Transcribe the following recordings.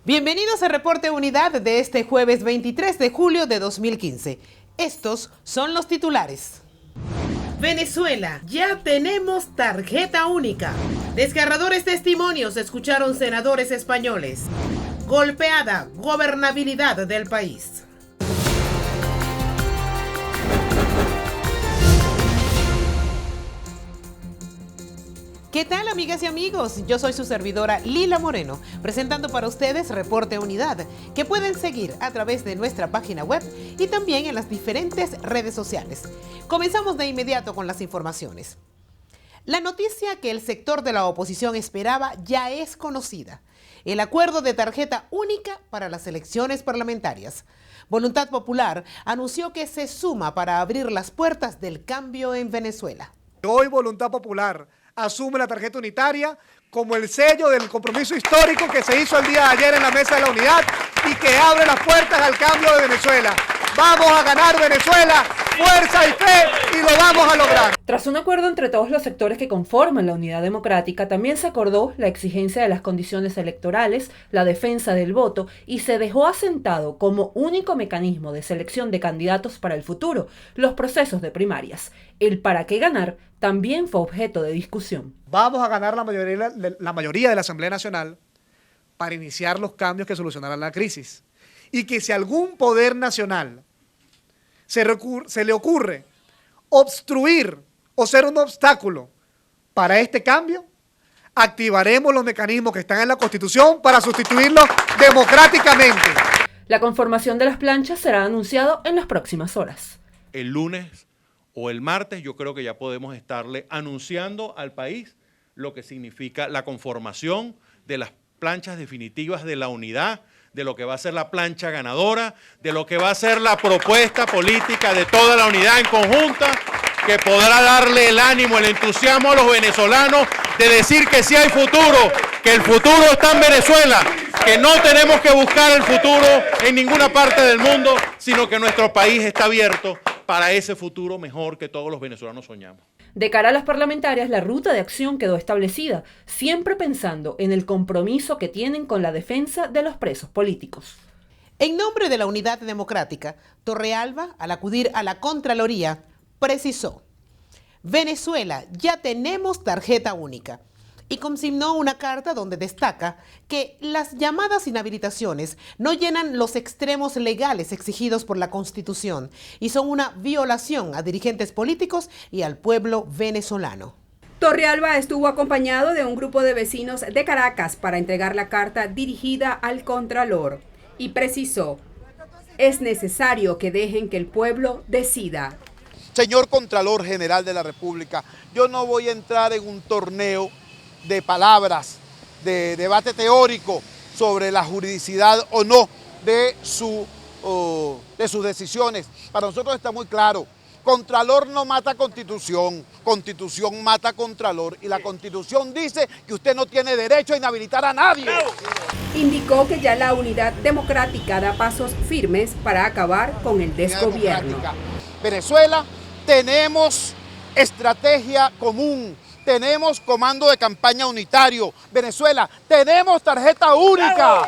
Bienvenidos a Reporte Unidad de este jueves 23 de julio de 2015. Estos son los titulares. Venezuela, ya tenemos tarjeta única. Desgarradores testimonios escucharon senadores españoles. Golpeada gobernabilidad del país. ¿Qué tal, amigas y amigos? Yo soy su servidora Lila Moreno, presentando para ustedes Reporte Unidad, que pueden seguir a través de nuestra página web y también en las diferentes redes sociales. Comenzamos de inmediato con las informaciones. La noticia que el sector de la oposición esperaba ya es conocida. El acuerdo de tarjeta única para las elecciones parlamentarias. Voluntad Popular anunció que se suma para abrir las puertas del cambio en Venezuela. Hoy Voluntad Popular asume la tarjeta unitaria como el sello del compromiso histórico que se hizo el día de ayer en la Mesa de la Unidad y que abre las puertas al cambio de Venezuela. Vamos a ganar Venezuela, fuerza y fe, y lo vamos a lograr. Tras un acuerdo entre todos los sectores que conforman la Unidad Democrática, también se acordó la exigencia de las condiciones electorales, la defensa del voto y se dejó asentado como único mecanismo de selección de candidatos para el futuro los procesos de primarias. El para qué ganar también fue objeto de discusión. Vamos a ganar la mayoría de la Asamblea Nacional para iniciar los cambios que solucionarán la crisis. Y que si algún poder nacional se le ocurre obstruir o ser un obstáculo para este cambio, activaremos los mecanismos que están en la Constitución para sustituirlos democráticamente. La conformación de las planchas será anunciado en las próximas horas. El lunes o el martes yo creo que ya podemos estarle anunciando al país lo que significa la conformación de las planchas definitivas de la unidad, de lo que va a ser la plancha ganadora, de lo que va a ser la propuesta política de toda la unidad en conjunta, que podrá darle el ánimo, el entusiasmo a los venezolanos de decir que sí hay futuro, que el futuro está en Venezuela, que no tenemos que buscar el futuro en ninguna parte del mundo, sino que nuestro país está abierto para ese futuro mejor que todos los venezolanos soñamos. De cara a las parlamentarias, la ruta de acción quedó establecida, siempre pensando en el compromiso que tienen con la defensa de los presos políticos. En nombre de la Unidad Democrática, Torrealba, al acudir a la Contraloría, precisó: Venezuela, ya tenemos tarjeta única. Y consignó una carta donde destaca que las llamadas inhabilitaciones no llenan los extremos legales exigidos por la Constitución y son una violación a dirigentes políticos y al pueblo venezolano. Torrealba estuvo acompañado de un grupo de vecinos de Caracas para entregar la carta dirigida al Contralor y precisó: es necesario que dejen que el pueblo decida. Señor Contralor General de la República, yo no voy a entrar en un torneo de palabras, de debate teórico sobre la juridicidad o no de sus decisiones. Para nosotros está muy claro: Contralor no mata Constitución, Constitución mata Contralor, y la Constitución dice que usted no tiene derecho a inhabilitar a nadie. Indicó que ya la Unidad Democrática da pasos firmes para acabar con el desgobierno. Venezuela, tenemos estrategia común. Tenemos comando de campaña unitario. Venezuela, tenemos tarjeta única.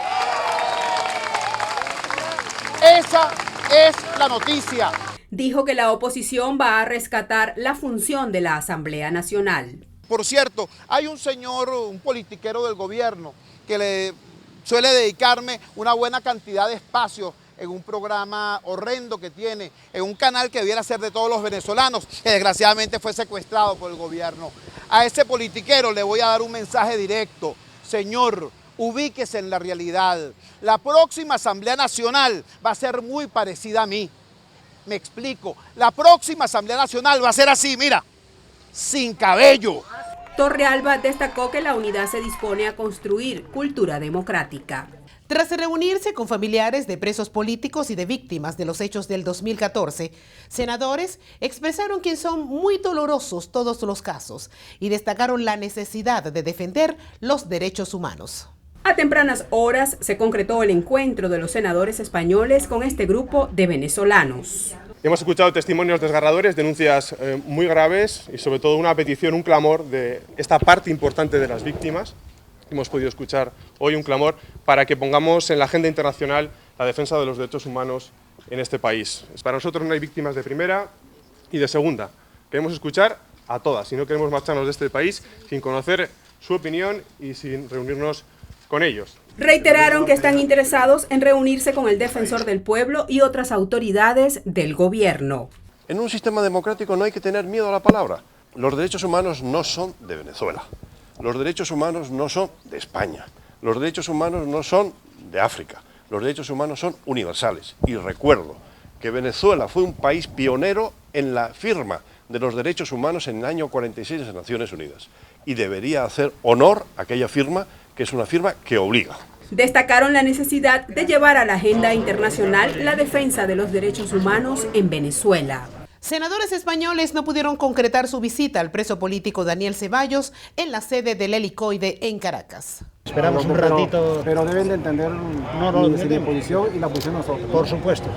Esa es la noticia. Dijo que la oposición va a rescatar la función de la Asamblea Nacional. Por cierto, hay un señor, un politiquero del gobierno, que le suele dedicarme una buena cantidad de espacios en un programa horrendo que tiene, en un canal que debiera ser de todos los venezolanos, que desgraciadamente fue secuestrado por el gobierno. A ese politiquero le voy a dar un mensaje directo: señor, ubíquese en la realidad. La próxima Asamblea Nacional va a ser muy parecida a mí. Me explico, la próxima Asamblea Nacional va a ser así, mira, sin cabello. Torrealba destacó que la unidad se dispone a construir cultura democrática. Tras reunirse con familiares de presos políticos y de víctimas de los hechos del 2014, senadores expresaron que son muy dolorosos todos los casos y destacaron la necesidad de defender los derechos humanos. A tempranas horas se concretó el encuentro de los senadores españoles con este grupo de venezolanos. Hemos escuchado testimonios desgarradores, denuncias muy graves y sobre todo una petición, un clamor de esta parte importante de las víctimas hemos podido escuchar hoy un clamor para que pongamos en la agenda internacional la defensa de los derechos humanos en este país. Para nosotros no hay víctimas de primera y de segunda. Queremos escuchar a todas y no queremos marcharnos de este país sin conocer su opinión y sin reunirnos con ellos. Reiteraron que están interesados en reunirse con el defensor del pueblo y otras autoridades del gobierno. En un sistema democrático no hay que tener miedo a la palabra. Los derechos humanos no son de Venezuela. Los derechos humanos no son de España. Los derechos humanos no son de África. Los derechos humanos son universales. Y recuerdo que Venezuela fue un país pionero en la firma de los derechos humanos en el año 46 de las Naciones Unidas. Y debería hacer honor a aquella firma, que es una firma que obliga. Destacaron la necesidad de llevar a la agenda internacional la defensa de los derechos humanos en Venezuela. Senadores españoles no pudieron concretar su visita al preso político Daniel Ceballos en la sede del Helicoide en Caracas. Esperamos un ratito. Pero deben de entender mi posición y la posición de nosotros. Por supuesto.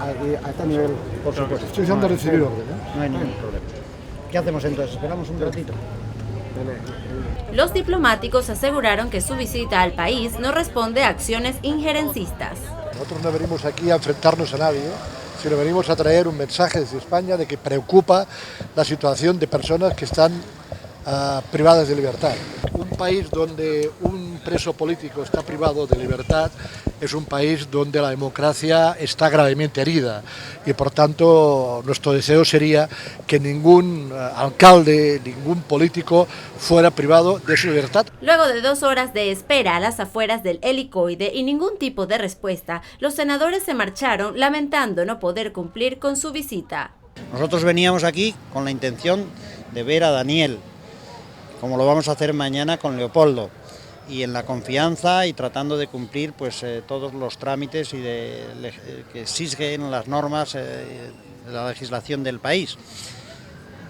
A este nivel. Por supuesto. Estoy de recibir orden. No hay ningún problema. ¿Qué hacemos entonces? Esperamos un ratito. Los diplomáticos aseguraron que su visita al país no responde a acciones injerencistas. Nosotros no venimos aquí a enfrentarnos a nadie, sino venimos a traer un mensaje desde España de que preocupa la situación de personas que están privadas de libertad. Un país donde un preso político está privado de libertad es un país donde la democracia está gravemente herida y por tanto nuestro deseo sería que ningún alcalde, ningún político fuera privado de su libertad. Luego de 2 horas de espera a las afueras del Helicoide y ningún tipo de respuesta, los senadores se marcharon lamentando no poder cumplir con su visita. Nosotros veníamos aquí con la intención de ver a Daniel, como lo vamos a hacer mañana con Leopoldo, y en la confianza y tratando de cumplir pues todos los trámites y que exigen las normas de la legislación del país.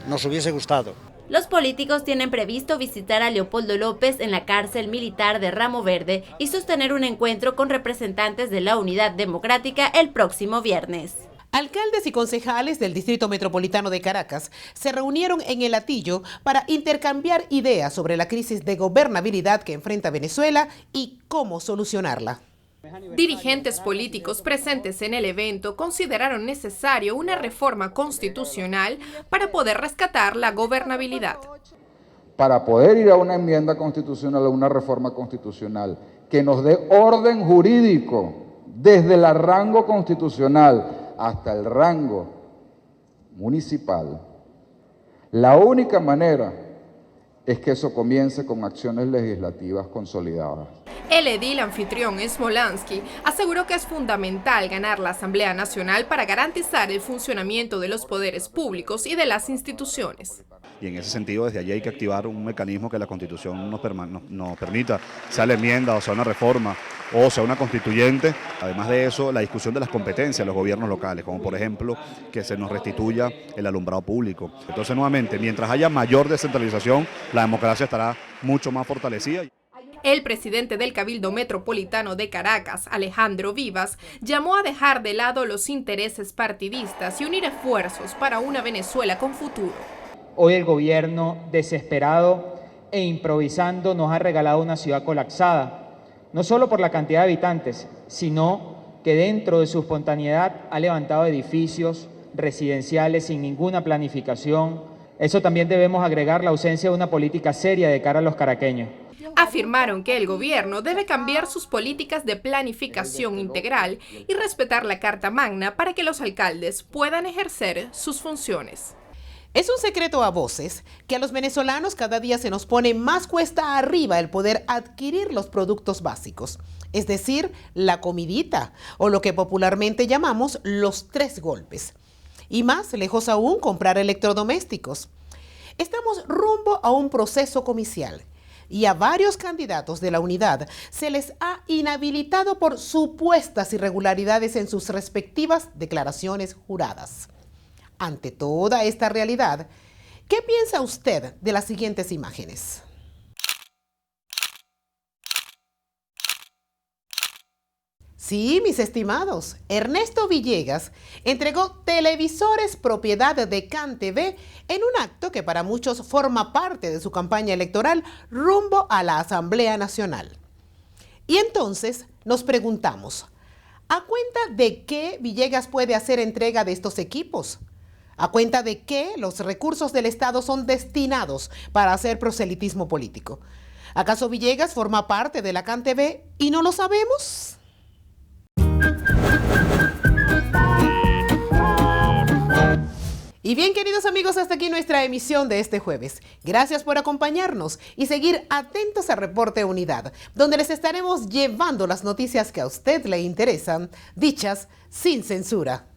Nos hubiese gustado. Los políticos tienen previsto visitar a Leopoldo López en la cárcel militar de Ramo Verde y sostener un encuentro con representantes de la Unidad Democrática el próximo viernes. Alcaldes y concejales del Distrito Metropolitano de Caracas se reunieron en el Hatillo para intercambiar ideas sobre la crisis de gobernabilidad que enfrenta Venezuela y cómo solucionarla. Dirigentes políticos presentes en el evento consideraron necesario una reforma constitucional para poder rescatar la gobernabilidad. Para poder ir a una enmienda constitucional, a una reforma constitucional que nos dé orden jurídico desde el rango constitucional hasta el rango municipal, la única manera es que eso comience con acciones legislativas consolidadas. El edil anfitrión Smolansky aseguró que es fundamental ganar la Asamblea Nacional para garantizar el funcionamiento de los poderes públicos y de las instituciones. Y en ese sentido, desde allí hay que activar un mecanismo que la Constitución nos permita, sea la enmienda o sea una reforma o sea una constituyente. Además de eso, la discusión de las competencias de los gobiernos locales, como por ejemplo que se nos restituya el alumbrado público. Entonces, nuevamente, mientras haya mayor descentralización, la democracia estará mucho más fortalecida. El presidente del Cabildo Metropolitano de Caracas, Alejandro Vivas, llamó a dejar de lado los intereses partidistas y unir esfuerzos para una Venezuela con futuro. Hoy el gobierno, desesperado e improvisando, nos ha regalado una ciudad colapsada, no solo por la cantidad de habitantes, sino que dentro de su espontaneidad ha levantado edificios residenciales sin ninguna planificación. Eso también debemos agregar la ausencia de una política seria de cara a los caraqueños. Afirmaron que el gobierno debe cambiar sus políticas de planificación integral y respetar la Carta Magna para que los alcaldes puedan ejercer sus funciones. Es un secreto a voces que a los venezolanos cada día se nos pone más cuesta arriba el poder adquirir los productos básicos, es decir, la comidita o lo que popularmente llamamos los 3 golpes. Y más lejos aún comprar electrodomésticos. Estamos rumbo a un proceso comicial y a varios candidatos de la unidad se les ha inhabilitado por supuestas irregularidades en sus respectivas declaraciones juradas. Ante toda esta realidad, ¿qué piensa usted de las siguientes imágenes? Sí, mis estimados, Ernesto Villegas entregó televisores propiedad de CanTV en un acto que para muchos forma parte de su campaña electoral rumbo a la Asamblea Nacional. Y entonces nos preguntamos, ¿a cuenta de qué Villegas puede hacer entrega de estos equipos? ¿A cuenta de qué los recursos del Estado son destinados para hacer proselitismo político? ¿Acaso Villegas forma parte de la CanTV y no lo sabemos? Y bien, queridos amigos, hasta aquí nuestra emisión de este jueves. Gracias por acompañarnos y seguir atentos a Reporte Unidad, donde les estaremos llevando las noticias que a usted le interesan, dichas sin censura.